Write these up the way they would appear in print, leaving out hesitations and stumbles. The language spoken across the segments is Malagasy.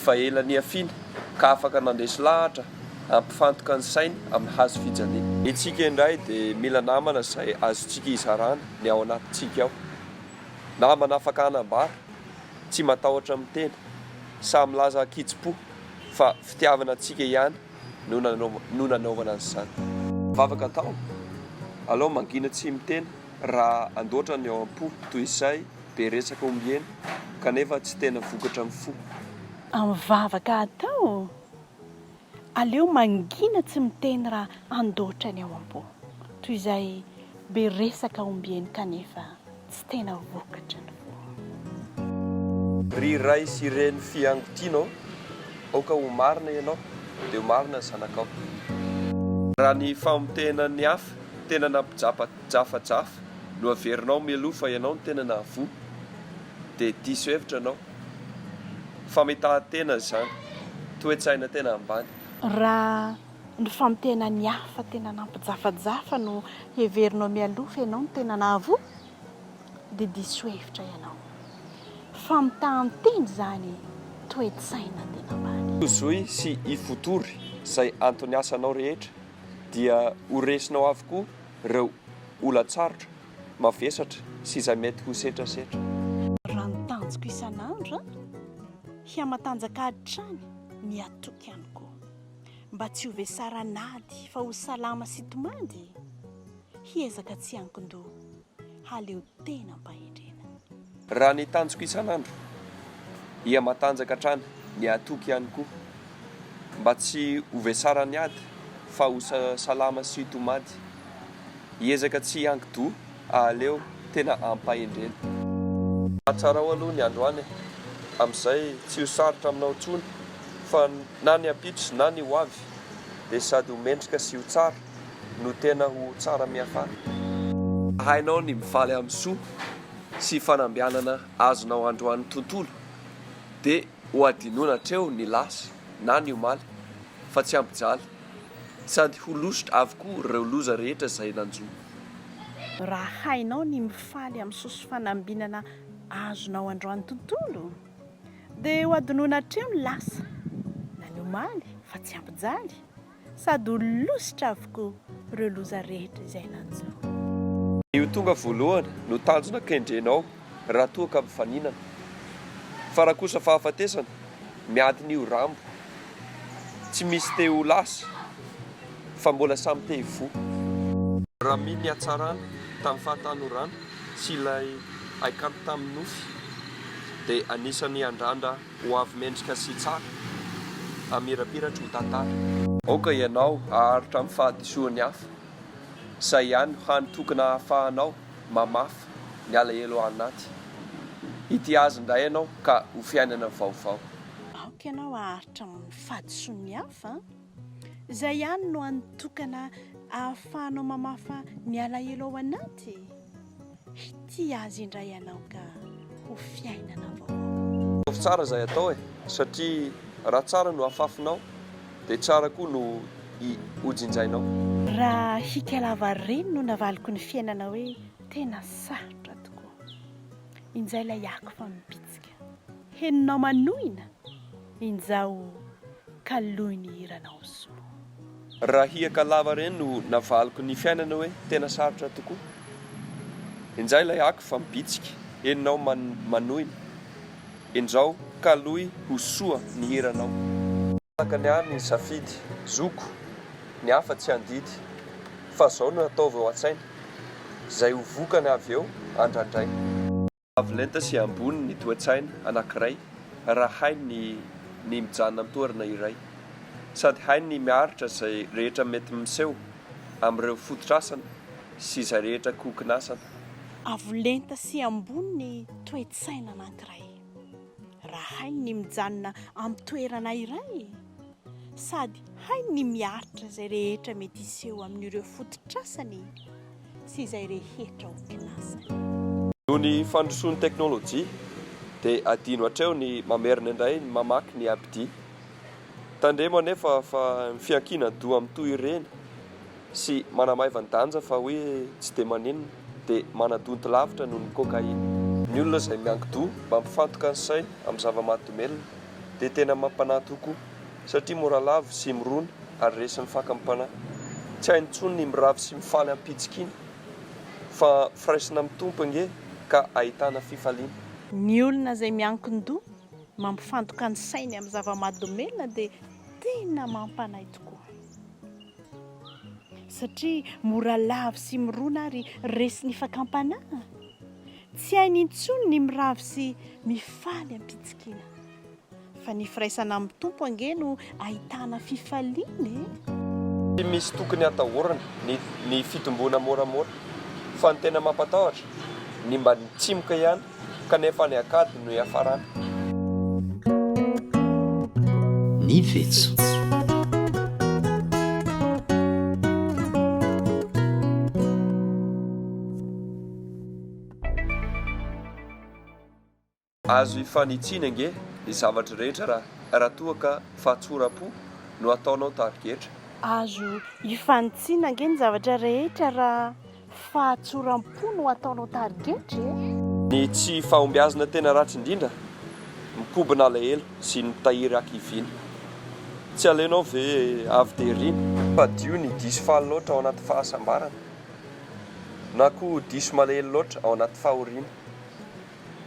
fa ela ny afina ka afaka nandesy lahatra ampifantoka ny sainy amin'ny hazo fijaliana. Itsika indray dia mila namana izay azontsika izarana ny ao anatintsika ao. Namana afaka hanambara, tsy matahotra amin'ny tena, samy milaza kitsipo fa fitiavana antsika ihany no nanaovana an'izany. Vavaka tao, alao mangina tsy miteny raha andoatra ny ao am-po toy izay be resaka ombihena kanefa tsy tena vokatra amin'ny fo. Mivavaka atao, aleo mangina tsy miteny raha andoatra ny ao am-po toy izay be resaka ombihena kanefa tsy tena vokatra ny fo. Ry ray sy reny fiangotianao, aoka ho marina ianao dia ho marina ny zanakao. Raha ny famotehana ny hafa tena nampijafajafa no averinao mialoha fa ianao no tena nahavoa dia diso hevitra anao. Famitahan-tena izany, toe-tsaina tena ambany. Raha ny famotehana ny hafa tena nampijafajafa no heverinao mialoha fa ianao no tena nahavoa dia diso hevitra ianao. Famitahan-tena izany toe-tsaina tena ambany. Tozoy sy ifotory izay antony asanao rehetra dia horesinao avokoa ireo olatsarotra, mavesatra sy izay mety ho setrasetra. Raha ny tanjoko isan'andro hiamatanjaka hatrany ny atoky ihany koa mba tsy ho vesaranady fa ho salama sy tomandy, hiezaka tsy ankin-doha haleo tena mpahendrena. Raha ny tanjoko isan'andro hiamatanjaka hatrany ny atoky ihany koa mba tsy ho vesarany ady fa ho salama sy tomandy, hiezaka tsy ankin-doha haleo tena ampahendrena. Tsara ho aloha ny androany amin'izay tsy ho sarotra aminao intsony fa na ny ampitso na ny ho avy dia sady ho mendrika sy ho tsara no tena ho tsara miafara. Hainao ny mifaly amin'ny soa sy fanambianana azonao androany tontolo dia ho adinoana hatreo ny lasa na ny omaly fa tsy ampijaly sady ho losotra avokoa ireo loza rehetra izay nanjoa. Raha hainao ny mifaly amin'ny soso fanambinana azonao androany tontolo dia ho adinoana hatreo ny lasa na ny omaly fa tsy ampijaly sady ho losotra avokoa ireo loza rehetra izay nanjoa. Io tonga voalohany no tanjona kendrenao raha toa ka mifaninana, fa raha kosa fahafatesana miadiny io rambo tsy misy te ho lasa fa mbola samy te hivoa. Raha miny ny hatsarana tamin'ny fahatanorana sy ilay aikano tamin'ny nofy dia anisany andrandra ho avy mendrika sy tsara amirapiratra ho tantara. Aoka ianao aharitra amin'ny fahadisoan'ny hafa, izay ihany hany tokona hahafahanao mamafa ny alahelo anaty. Ity azy indray ianao ka ho fiainana vaovao. Aoka ianao aharitra amin'ny fahadisoan'ny hafa, izay ihany no antokana ahafahanao mamafa ny alahelo ao anaty. Ity azy indray ianao ka ho fiainana vaovao. Tsara izay atao satria raha tsara no hafafinao dia tsara koa no hojinjainao. Raha hikalava reny no navaliko ny fiainana hoe tena sarotra tokoa. Inzay ilay ako fa mipitsika. Heninao manohina, inzao kaloy ny hiranao soa. Raha hiakalava reny no navaliko ny fiainana hoe tena sarotra tokoa. Inzay ilay ako fa mipitsika, heninao manohina, inzao kaloy ho soa ny hiranao. Saka ny any ny safidy, zoko, ny hafa tsy andidy, fa zao no ataovy ao an-tsaina, izay ho vokany avy eo andrandray. Avolenta sy ambony ny toe-tsaina anankiray, raha hainy ny mijanona amin'ny toerana iray, sady hainy ny miaritra izay rehetra mety miseho amin'ireo fototrasana sy izay rehetra kokinasana. Avolenta sy ambony ny toe-tsaina anankiray, raha hainy ny mijanona amin'ny toerana iray, sady hainy ny miaritra izay rehetra mety iseho amin'ireo fototrasany sy izay rehetra hokinasany. Noho ny fandrosoan'ny teknôlôjia dia adino hatreo ny mamerina indray ny mamaky ny abidi. Tandremo anefa fa fiankinan-doha amin'ny toy ireny sy manamaivandanja fa hoe tsy dia maninona dia manadonto lavitra noho ny kokaina. Ny olona izay mianki-doha mba mifantoka ny sainy amin'ny zava-mahadomelina dia tena mampanahy tokoa satria mora lavo sy mirona ary resin'ny fakampanahy tsy hainy intsony ny miravo sy mifaly ampitsikiny fa firaisina mitompo ange ka ahitana fifaliana. Ny olona izay miankin-doha mampifantoka ny sainy amin'ny zava-mahadomelina dia tena mampanahy tokoa satria mora lavo sy mirona ary resin'ny fakampanahy tsy hainy intsony ny miravo sy mifaly ampitsikina fa ny firaisana mitompo ange no ahitana fifaliana. Misy tokony atahorana ny fitomboana moramora fa ny tena mampatahotra ny mba nitsimoka ihany kanefa ny akady no iafarana. Ny vetso azo ifanitsiana ange ny zavatra rehetra raha toa ka fahatsora-po no ataonao tarigetra. Azo ifanitsiana ange ny zavatra rehetra raha fahatsoram-po no ataonao tarigetra. Ny tsy fahombiazana tena ratsy indrindra mikobona alahelo sy ny mitahiry akiviny. Tsy alainao ve avy dia riny fa dio ny diso faly loatra ao anaty fahasambarana na koa diso malahelo loatra ao anaty fahoriana.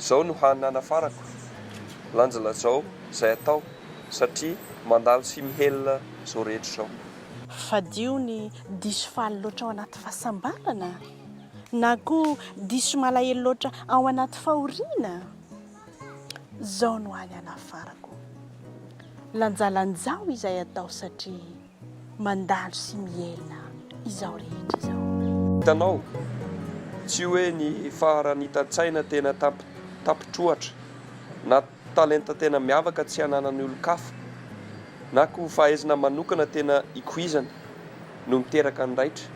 Izao no hananafarako lanjalazao izay atao satria mandalo sy mihelona izao rehetra izao. Fadio ny diso faly loatra ao anaty fahasambarana na koa diso malahelo loatra ao anaty fahoriana. Izao no any anafarako lanjalanjao izay atao satria mandalo sy mihelona izao rehetra izao. Hitanao tsy hoe ny faharanita-tsaina tena tapitrohatra na talenta tena miavaka tsy hananany olo-kafa na koa fahaizana manokana tena ikoizana no miteraka ny raitra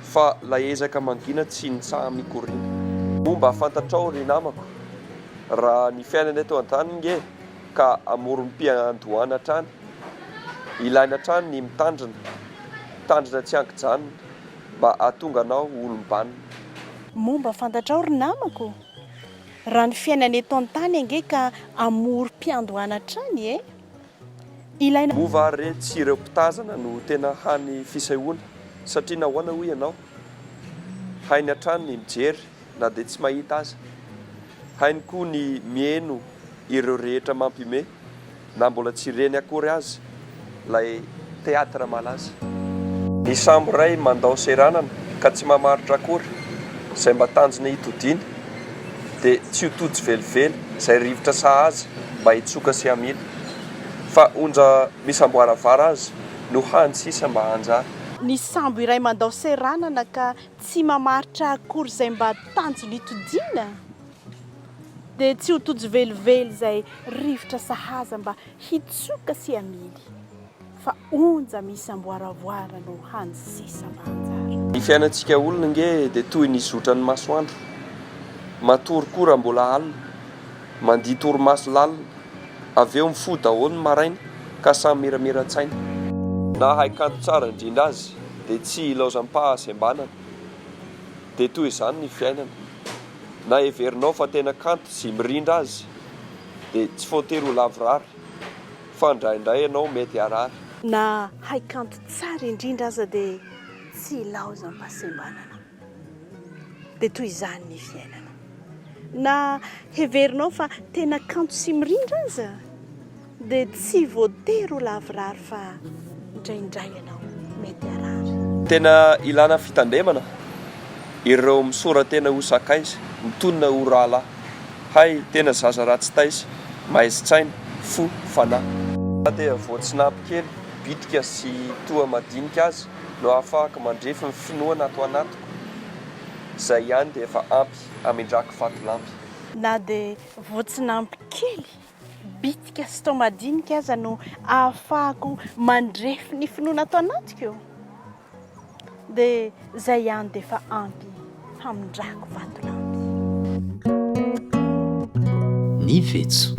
fa lahezaka mangina tsy nitsaha mikoriana. Momba afantatrao ry namako raha ny fiainana eto an-tany nge ka amorom-piandohana hatrany ilaina hatrany ny mitandrina tsy ankijanona mba ahatonga anao olom-banona. Momba afantatrao ry namako raha ny fiainana eto an-tany ange ka amorom-piandohana hatrany ilaina mova re tsy ireo mpitazana no tena hany fisahoana satria nahoana hoy ianao hainy hatrany ny mijery na dia tsy mahita aza, hainy koa ny mieno ireo rehetra mampime na mbola tsy reny akory azy ilay teatra malaza. Ny sambo iray mandao seranana ka tsy mamaritra akory izay mba tanjona hitodiana dia tsy ho tojo velively izay rivotra sahaza mba hitsoka sy hamila fa onja misamboaravara azy no hany sisa mba hanjara. ny sambo iray mandao seranana ka tsy mamaritra akory izay mba tanjona hitodiana dia tsy ho tojo velively izay rivotra sahaza mba hitsoka sy hamily fa onja misamboaravoara no hany sisa mba hanjara. Ny fiainantsika olona nge dia toy ny zotra ny masoandro matory koa mbola alina mandia torimaso lalina avy eo mifody daholo ny maraina ka samy miramira-tsaina na haikanto tsara indrindra azy dia tsy ilaozam-pahasembanana dia toy izany ny fiainana na heverinao fa tena kanto sy mirindra azy dia tsy voatery ho lavorary fa indraindray ianao mety harary. Na haikanto tsara indrindra aza dia tsy ilaozam-pahasembanana dia toy izany ny fiainana na heverinao fa tena kanto sy mirindra aza dia tsy voatery ho lavorary fa indraindray ianao mety harary. Tena ilana fitandremana ireo misoratena ho sakaiza mitonona ho rahalahy hay tena zaza ratsy taisa mahizi-tsaina fo fanahy dia voatsinampy kely bitika sy toa madinika azy no ahafahaka mandrefy ny finoana ato anatiko izay ihany dia efa ampy hamindrako vatolampy. Na dia voatsinampy kely bitika sy toa madinika aza no ahafahako mandrefy ny finoana ato anatiko eo dia izay ihany dia efa ampy hamindrako vatolampy. Ny vetso.